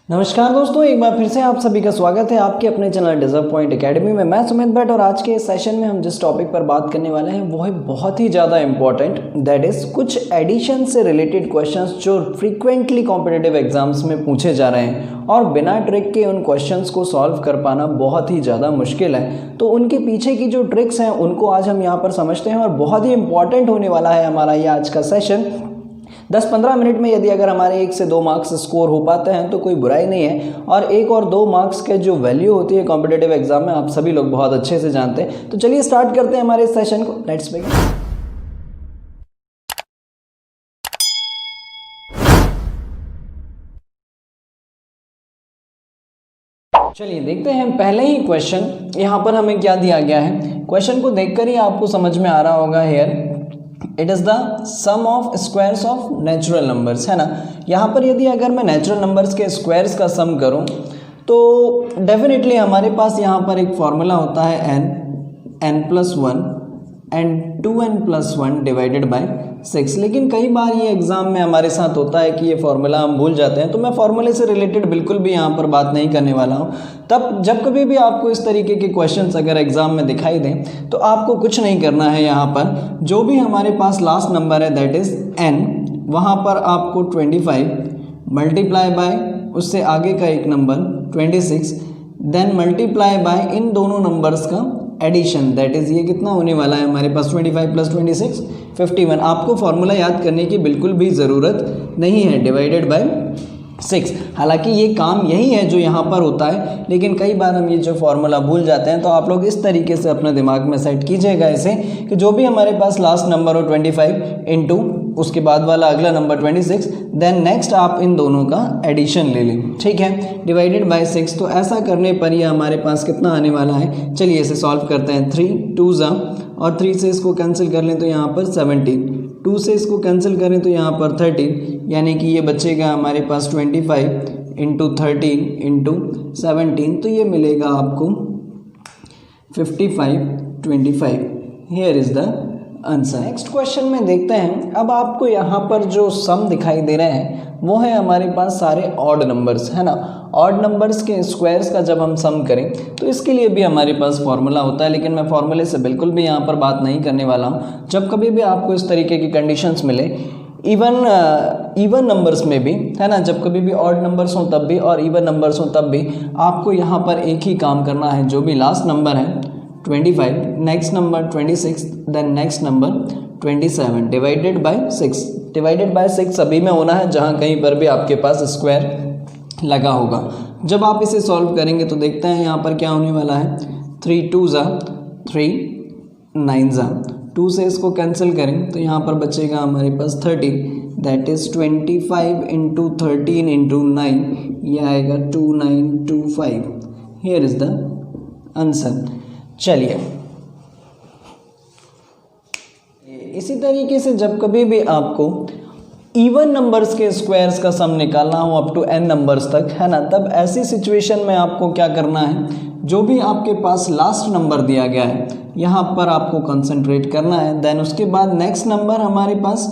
नमस्कार दोस्तों, एक बार फिर से आप सभी का स्वागत है आपके अपने चैनल डिजर्व पॉइंट एकेडमी में। मैं सुमित भट्ट और आज के इस सेशन में हम जिस टॉपिक पर बात करने वाले हैं वो है बहुत ही ज़्यादा इंपॉर्टेंट, दैट इज़ कुछ एडिशन से रिलेटेड क्वेश्चंस जो फ्रीक्वेंटली कॉम्पिटिटिव एग्जाम्स में पूछे जा रहे हैं और बिना ट्रिक के उन क्वेश्चंस को सॉल्व कर पाना बहुत ही ज़्यादा मुश्किल है। तो उनके पीछे की जो ट्रिक्स हैं उनको आज हम यहाँ पर समझते हैं और बहुत ही इंपॉर्टेंट होने वाला है हमारा ये आज का सेशन। 10-15 मिनट में यदि अगर हमारे 1 से 2 मार्क्स स्कोर हो पाते हैं तो कोई बुराई नहीं है, और 1 और 2 मार्क्स के जो वैल्यू होती है कॉम्पिटिटिव एग्जाम में आप सभी लोग बहुत अच्छे से जानते हैं। तो चलिए स्टार्ट करते हैं हमारे इस सेशन को। Let's begin. चलिए देखते हैं पहले ही क्वेश्चन यहाँ पर हमें क्या दिया गया है। क्वेश्चन को देखकर ही आपको समझ में आ रहा होगा, here it is the sum of squares of natural numbers, है ना। यहाँ पर यदि अगर मैं नेचुरल नंबर्स के स्क्वायर्स का सम करूँ तो डेफिनेटली हमारे पास यहाँ पर एक फॉर्मूला होता है n+1 and 2n+1 divided by 6। लेकिन कई बार ये एग्ज़ाम में हमारे साथ होता है कि ये फार्मूला हम भूल जाते हैं, तो मैं फार्मूले से रिलेटेड बिल्कुल भी यहाँ पर बात नहीं करने वाला हूँ। तब जब कभी भी आपको इस तरीके के क्वेश्चंस अगर एग्ज़ाम में दिखाई दें तो आपको कुछ नहीं करना है। यहाँ पर जो भी हमारे पास लास्ट नंबर है दैट इज़ n, वहाँ पर आपको 25 मल्टीप्लाई बाय उससे आगे का एक नंबर 26, देन मल्टीप्लाई बाय इन दोनों नंबर्स का एडिशन, दैट इज़ ये कितना होने वाला है हमारे पास 25 + 26 51। आपको फॉर्मूला याद करने की बिल्कुल भी ज़रूरत नहीं है, डिवाइडेड बाय 6। हालांकि ये काम यही है जो यहाँ पर होता है, लेकिन कई बार हम ये जो फार्मूला भूल जाते हैं। तो आप लोग इस तरीके से अपने दिमाग में सेट कीजिएगा इसे कि जो भी हमारे पास लास्ट नंबर हो 25 इंटू उसके बाद वाला अगला नंबर 26, देन नेक्स्ट आप इन दोनों का एडिशन ले लें, ठीक है, डिवाइडेड बाय 6। तो ऐसा करने पर ये हमारे पास कितना आने वाला है। चलिए इसे सॉल्व करते हैं। 3 2 और 3 से इसको कैंसिल कर लें तो यहाँ पर 17, 2 से इसको कैंसिल करें तो यहाँ पर 13, यानी कि ये बचेगा हमारे पास 25 इंटू 13 इंटू 17, तो ये मिलेगा आपको 55 25। Here is the answer. Next question में देखते हैं। अब आपको यहाँ पर जो सम दिखाई दे रहे हैं वो है हमारे पास सारे ऑड नंबर्स, है ना। ऑड नंबर्स के स्क्वायर्स का जब हम सम करें तो इसके लिए भी हमारे पास फॉर्मूला होता है, लेकिन मैं फॉर्मूले से बिल्कुल भी यहाँ पर बात नहीं करने वाला हूँ। जब कभी भी आपको इस तरीके की कंडीशंस मिले, इवन नंबर्स में भी, है ना, जब कभी भी ऑड नंबर्स हों तब भी और इवन नंबर्स हों तब भी, आपको यहाँ पर एक ही काम करना है। जो भी लास्ट नंबर है 25, next number 26, then next number 27 divided by 6। Divided by 6 सभी में होना है जहाँ कहीं पर भी आपके पास स्क्वायर लगा होगा। जब आप इसे सॉल्व करेंगे तो देखते हैं यहाँ पर क्या होने वाला है। 3 2 3 9 2 से इसको कैंसिल करें तो यहाँ पर बचेगा हमारे पास 30, दैट इज़ 25 इंटू 13 इंटू 9, ये आएगा 2925। Here is the answer. चलिए इसी तरीके से जब कभी भी आपको इवन नंबर्स के स्क्वायर्स का सम निकालना हो अप टू n नंबर्स तक, है ना, तब ऐसी सिचुएशन में आपको क्या करना है, जो भी आपके पास लास्ट नंबर दिया गया है यहाँ पर आपको कंसंट्रेट करना है। देन उसके बाद नेक्स्ट नंबर हमारे पास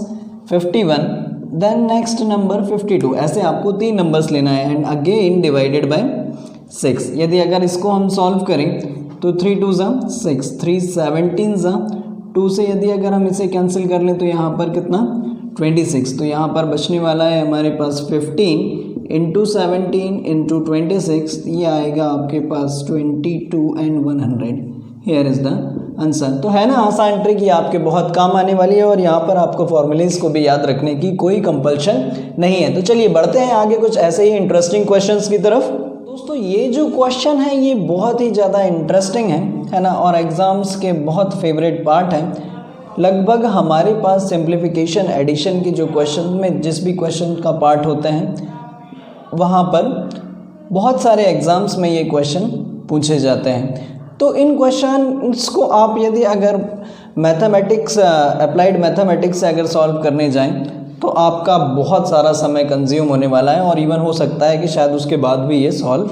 51, देन नेक्स्ट नंबर 52, ऐसे आपको 3 नंबर्स लेना है एंड अगेन डिवाइडेड बाय 6। यदि अगर इसको हम सॉल्व करें तो 3 2 6, 3 17 2 से यदि अगर हम इसे कैंसिल कर लें तो यहाँ पर कितना 26, तो यहाँ पर बचने वाला है हमारे पास 15 इंटू 17 इंटू 26, ये आएगा आपके पास 22 and 100। Here is the answer. तो है ना आसान ट्रिक, ये आपके बहुत काम आने वाली है और यहाँ पर आपको फॉर्मूलेज को भी याद रखने की कोई कंपल्शन नहीं है। तो चलिए बढ़ते हैं आगे कुछ ऐसे ही इंटरेस्टिंग क्वेश्चंस की तरफ। दोस्तों ये जो क्वेश्चन है ये बहुत ही ज़्यादा इंटरेस्टिंग है ना, और एग्ज़ाम्स के बहुत फेवरेट पार्ट है। लगभग हमारे पास सिंप्लीफिकेशन एडिशन के जो क्वेश्चन में जिस भी क्वेश्चन का पार्ट होते हैं वहाँ पर बहुत सारे एग्ज़ाम्स में ये क्वेश्चन पूछे जाते हैं। तो इन क्वेश्चंस को आप यदि अगर मैथमेटिक्स अप्लाइड मैथमेटिक्स से अगर सॉल्व करने जाएं तो आपका बहुत सारा समय कंज्यूम होने वाला है, और इवन हो सकता है कि शायद उसके बाद भी ये सॉल्व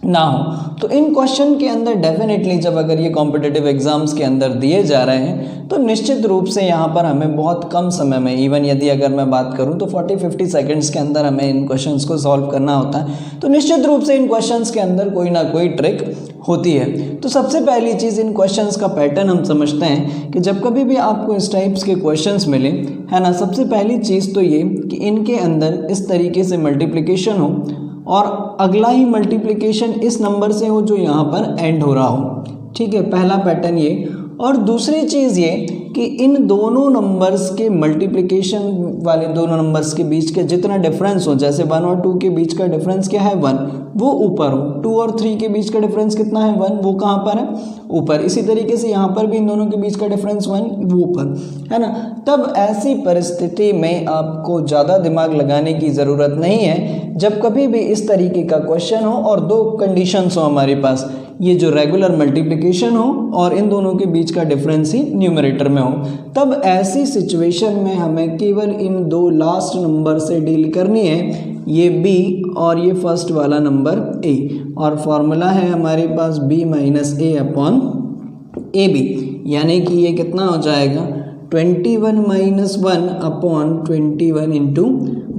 ना हो। तो इन क्वेश्चन के अंदर डेफिनेटली जब अगर ये कॉम्पिटिटिव एग्जाम्स के अंदर दिए जा रहे हैं तो निश्चित रूप से यहाँ पर हमें बहुत कम समय में, इवन यदि अगर मैं बात करूँ तो 40-50 सेकंड्स के अंदर हमें इन क्वेश्चंस को सॉल्व करना होता है। तो निश्चित रूप से इन क्वेश्चंस के अंदर कोई ना कोई ट्रिक होती है। तो सबसे पहली चीज़, इन क्वेश्चंस का पैटर्न हम समझते हैं कि जब कभी भी आपको इस टाइप्स के क्वेश्चंस मिले, है ना, सबसे पहली चीज़ तो ये कि इनके अंदर इस तरीके से मल्टीप्लिकेशन हो और अगला ही मल्टीप्लिकेशन इस नंबर से हो जो यहाँ पर एंड हो रहा हो। ठीक है, पहला पैटर्न ये। और दूसरी चीज़ ये कि इन दोनों नंबर्स के मल्टीप्लिकेशन वाले दोनों नंबर्स के बीच के जितना डिफरेंस हो, जैसे 1 और 2 के बीच का डिफरेंस क्या है 1, वो ऊपर हो। 2 और 3 के बीच का डिफरेंस कितना है 1, वो कहाँ पर है ऊपर। इसी तरीके से यहाँ पर भी इन दोनों के बीच का डिफरेंस 1, वो ऊपर, है ना। तब ऐसी परिस्थिति में आपको ज़्यादा दिमाग लगाने की ज़रूरत नहीं है। जब कभी भी इस तरीके का क्वेश्चन हो और दो कंडीशंस हो हमारे पास, ये जो रेगुलर मल्टीप्लिकेशन हो और इन दोनों के बीच का डिफरेंस ही न्यूमरेटर में हो, तब ऐसी सिचुएशन में हमें केवल इन दो लास्ट नंबर से डील करनी है, ये b और ये फर्स्ट वाला नंबर a। और फॉर्मूला है हमारे पास b minus a upon ab, यानी कि ये कितना हो जाएगा 21 minus 1 upon 21 into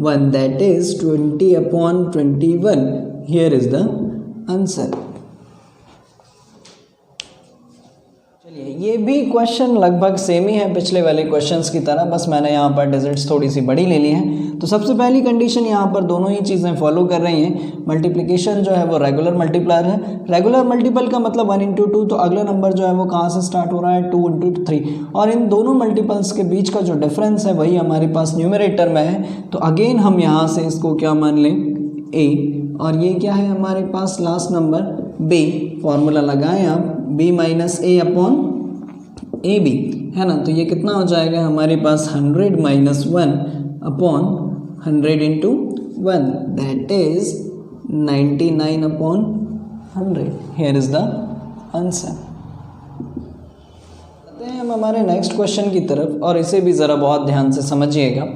1, that is 20 upon 21। Here is the answer. ये भी क्वेश्चन लगभग सेम ही है पिछले वाले क्वेश्चंस की तरह, बस मैंने यहाँ पर डिजिट्स थोड़ी सी बड़ी ले ली हैं। तो सबसे पहली कंडीशन यहाँ पर दोनों ही चीज़ें फॉलो कर रही हैं। मल्टीप्लिकेशन जो है वो रेगुलर मल्टीप्लायर है। रेगुलर मल्टीपल का मतलब 1 इंटू 2, तो अगला नंबर जो है वो कहाँ से स्टार्ट हो रहा है 2 इंटू 3, और इन दोनों मल्टीपल्स के बीच का जो डिफरेंस है वही हमारे पास न्यूमरेटर में है। तो अगेन हम यहाँ से इसको क्या मान लें a, और ये क्या है हमारे पास लास्ट नंबर b। फॉर्मूला लगाएं आप b minus a upon a b, है ना। तो ये कितना हो जाएगा हमारे पास 100 minus 1 upon 100 into 1, that is 99 upon 100। Here is the answer. आते हैं हम हमारे नेक्स्ट क्वेश्चन की तरफ, और इसे भी ज़रा बहुत ध्यान से समझिएगा।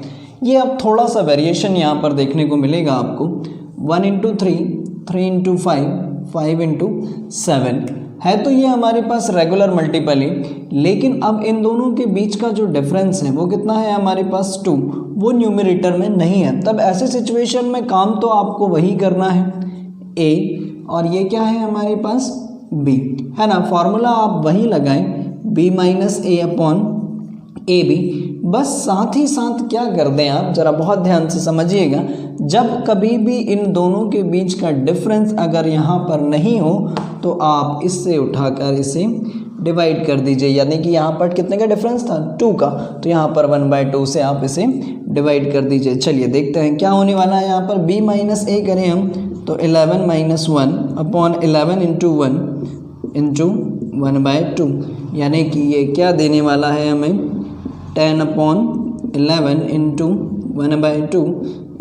ये अब थोड़ा सा वेरिएशन यहाँ पर देखने को मिलेगा आपको। 1 इंटू 3, 3 इंटू 5, 5 इंटू 7 है। तो ये हमारे पास रेगुलर मल्टीपल है, लेकिन अब इन दोनों के बीच का जो डिफरेंस है वो कितना है हमारे पास 2, वो न्यूमरेटर में नहीं है। तब ऐसे सिचुएशन में काम तो आपको वही करना है a, और ये क्या है हमारे पास b, है ना। फॉर्मूला आप वही लगाएं b minus a upon a b. बस साथ ही साथ क्या कर दें आप, ज़रा बहुत ध्यान से समझिएगा, जब कभी भी इन दोनों के बीच का डिफरेंस अगर यहाँ पर नहीं हो तो आप इससे उठाकर इसे डिवाइड कर दीजिए। यानी कि यहाँ पर कितने का डिफरेंस था 2 का, तो यहाँ पर 1/2 से आप इसे डिवाइड कर दीजिए। चलिए देखते हैं क्या होने वाला है। यहाँ पर b माइनस a करें हम तो 11 माइनस 1 अपॉन 11 इंटू 1 इंटू 1/2, यानी कि ये क्या देने वाला है हमें 10 अपॉन 11 इंटू 1/2।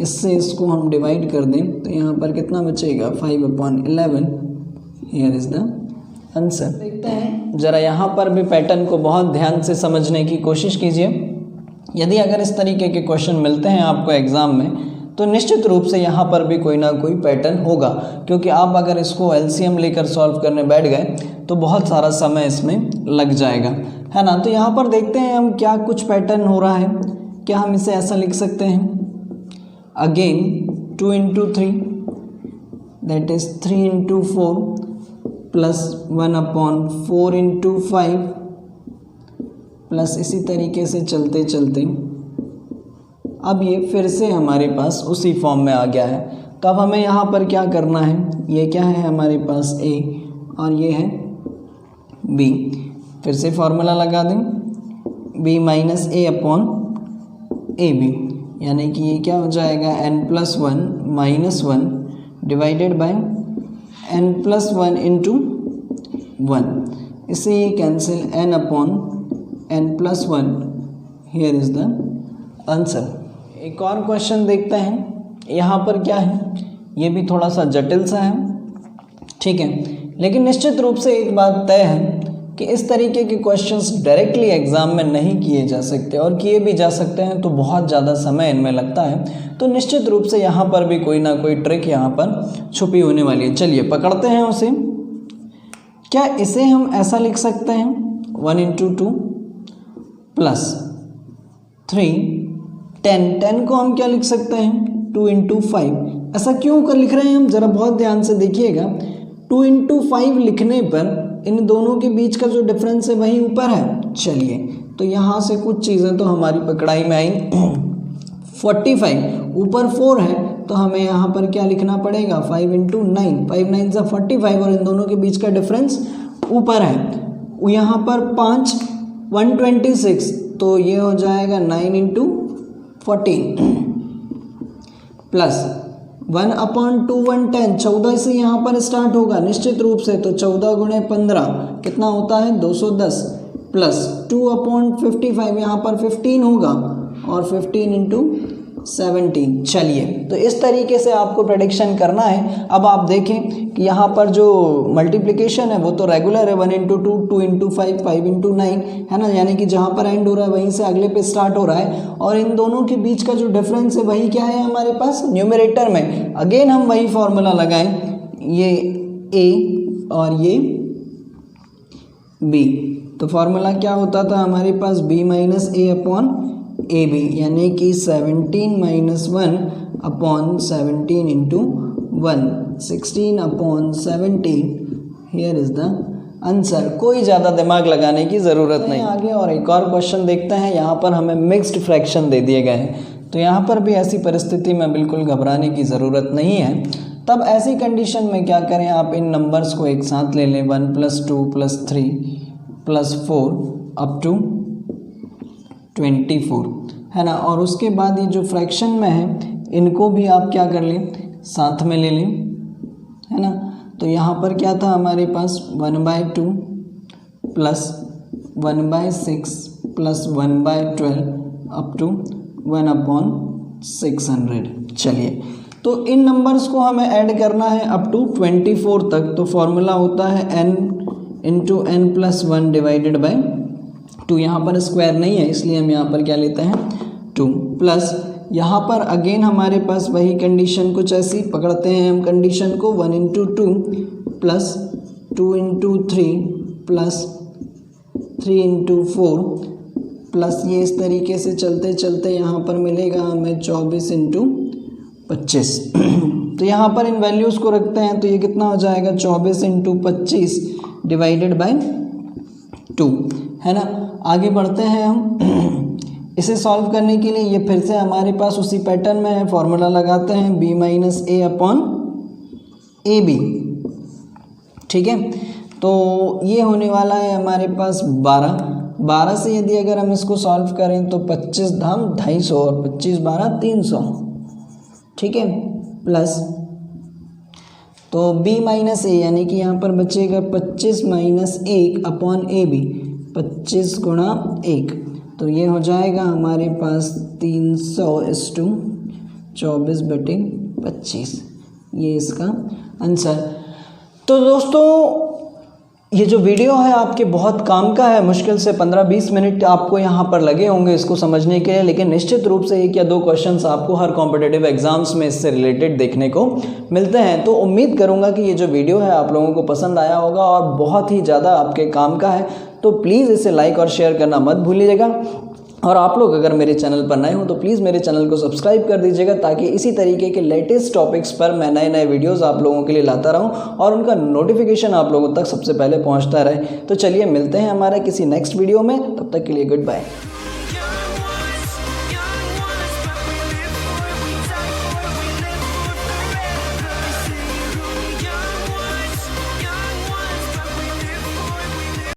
इससे इसको हम डिवाइड कर दें तो यहाँ पर कितना बचेगा 5 upon 11। Here is the answer. देखते हैं ज़रा यहाँ पर भी पैटर्न को बहुत ध्यान से समझने की कोशिश कीजिए। यदि अगर इस तरीके के क्वेश्चन मिलते हैं आपको एग्ज़ाम में तो निश्चित रूप से यहाँ पर भी कोई ना कोई पैटर्न होगा, क्योंकि आप अगर इसको एलसीएम लेकर सॉल्व करने बैठ गए तो बहुत सारा समय इसमें लग जाएगा, है ना। तो यहाँ पर देखते हैं हम क्या कुछ पैटर्न हो रहा है। क्या हम इसे ऐसा लिख सकते हैं, again 2 into 3 that is 3 into 4 plus 1 upon 4 into 5 plus इसी तरीके से चलते चलते अब ये फिर से हमारे पास उसी फॉर्म में आ गया है। तो अब हमें यहाँ पर क्या करना है, ये क्या है हमारे पास a और ये है b। फिर से फॉर्मूला लगा दें b minus a upon a b, यानी कि ये क्या हो जाएगा n+1 minus 1 divided by n+1 into 1। इससे ये cancel n upon n+1। Here is the answer. एक और क्वेश्चन देखते हैं। यहाँ पर क्या है, ये भी थोड़ा सा जटिल सा है, ठीक है, लेकिन निश्चित रूप से एक बात तय है कि इस तरीके के क्वेश्चंस डायरेक्टली एग्ज़ाम में नहीं किए जा सकते, और किए भी जा सकते हैं तो बहुत ज़्यादा समय इनमें लगता है। तो निश्चित रूप से यहाँ पर भी कोई ना कोई ट्रिक यहाँ पर छुपी होने वाली है। चलिए पकड़ते हैं उसे। क्या इसे हम ऐसा लिख सकते हैं 1 × 2 प्लस 3 10 को हम क्या लिख सकते हैं 2 × 5। ऐसा क्यों कर लिख रहे हैं हम, ज़रा बहुत ध्यान से देखिएगा। 2 × 5 लिखने पर इन दोनों के बीच का जो डिफरेंस है वही ऊपर है। चलिए तो यहाँ से कुछ चीज़ें तो हमारी पकड़ाई में आई। 45 ऊपर 4 है तो हमें यहाँ पर क्या लिखना पड़ेगा 5 × 9, 5 9 = 45 और इन दोनों के बीच का डिफरेंस ऊपर है। यहाँ पर 5 126 तो ये हो जाएगा 9 × 14 प्लस 1/2 1/10 14 से यहाँ पर स्टार्ट होगा निश्चित रूप से, तो 14 × 15 कितना होता है 210 प्लस 2/55 यहाँ पर 15 होगा और 15 × 17। चलिए तो इस तरीके से आपको प्रेडिक्शन करना है। अब आप देखें कि यहाँ पर जो मल्टीप्लिकेशन है वो तो रेगुलर है 1 × 2 2 × 5 5 × 9 है ना, यानी कि जहाँ पर एंड हो रहा है वहीं से अगले पे स्टार्ट हो रहा है, और इन दोनों के बीच का जो डिफरेंस है वही क्या है हमारे पास न्यूमरेटर में। अगेन हम वही फॉर्मूला लगाएं, ये a और ये b, तो फॉर्मूला क्या होता था हमारे पास b - a/ab, यानी कि 17 - 1/17 × 1 16/17। Here is the answer. कोई ज़्यादा दिमाग लगाने की ज़रूरत नहीं। आगे और एक और क्वेश्चन देखते हैं। यहाँ पर हमें मिक्स्ड फ्रैक्शन दे दिए गए हैं, तो यहाँ पर भी ऐसी परिस्थिति में बिल्कुल घबराने की ज़रूरत नहीं है। तब ऐसी कंडीशन में क्या करें, आप इन नंबर्स को एक साथ ले लें 1 + 2 + 3 + 4 अप टू 24 है ना, और उसके बाद ये जो फ्रैक्शन में है इनको भी आप क्या कर लें साथ में ले लें है ना। तो यहाँ पर क्या था हमारे पास 1/2 प्लस 1/6 प्लस 1/12 अप टू 1/600। चलिए तो इन नंबर्स को हमें ऐड करना है अप टू 24 तक। तो फॉर्मूला होता है n × n + 1 / 2। यहाँ पर स्क्वायर नहीं है इसलिए हम यहाँ पर क्या लेते हैं 2 प्लस यहाँ पर अगेन हमारे पास वही कंडीशन कुछ ऐसी पकड़ते हैं हम कंडीशन को 1 × 2 प्लस 2 × 3 प्लस 3 × 4 प्लस ये इस तरीके से चलते चलते यहाँ पर मिलेगा हमें 24 × 25। तो यहाँ पर इन वैल्यूज़ को रखते हैं तो ये कितना हो जाएगा 24 × 25 / 2 है ना। आगे बढ़ते हैं हम इसे सॉल्व करने के लिए। ये फिर से हमारे पास उसी पैटर्न में है, फॉर्मूला लगाते हैं b - a/ab। ठीक है, तो ये होने वाला है हमारे पास 12 से यदि अगर हम इसको सॉल्व करें तो 25 धाम 250 और 25 12 300। ठीक है, प्लस तो b - a यानी कि यहाँ पर बचेगा 25 - 1/ab 25 × 1, तो ये हो जाएगा हमारे पास 300:24/25। ये इसका आंसर। तो दोस्तों ये जो वीडियो है आपके बहुत काम का है। मुश्किल से 15-20 मिनट आपको यहाँ पर लगे होंगे इसको समझने के लिए, लेकिन निश्चित रूप से 1 या 2 क्वेश्चंस आपको हर कॉम्पिटिटिव एग्जाम्स में इससे रिलेटेड देखने को मिलते हैं। तो उम्मीद करूँगा कि ये जो वीडियो है आप लोगों को पसंद आया होगा और बहुत ही ज़्यादा आपके काम का है। तो प्लीज़ इसे लाइक और शेयर करना मत भूलिएगा, और आप लोग अगर मेरे चैनल पर नए हो तो प्लीज़ मेरे चैनल को सब्सक्राइब कर दीजिएगा, ताकि इसी तरीके के लेटेस्ट टॉपिक्स पर मैं नए वीडियोस आप लोगों के लिए लाता रहूं और उनका नोटिफिकेशन आप लोगों तक सबसे पहले पहुंचता रहे। तो चलिए मिलते हैं हमारे किसी नेक्स्ट वीडियो में, तब तक के लिए गुड बाय।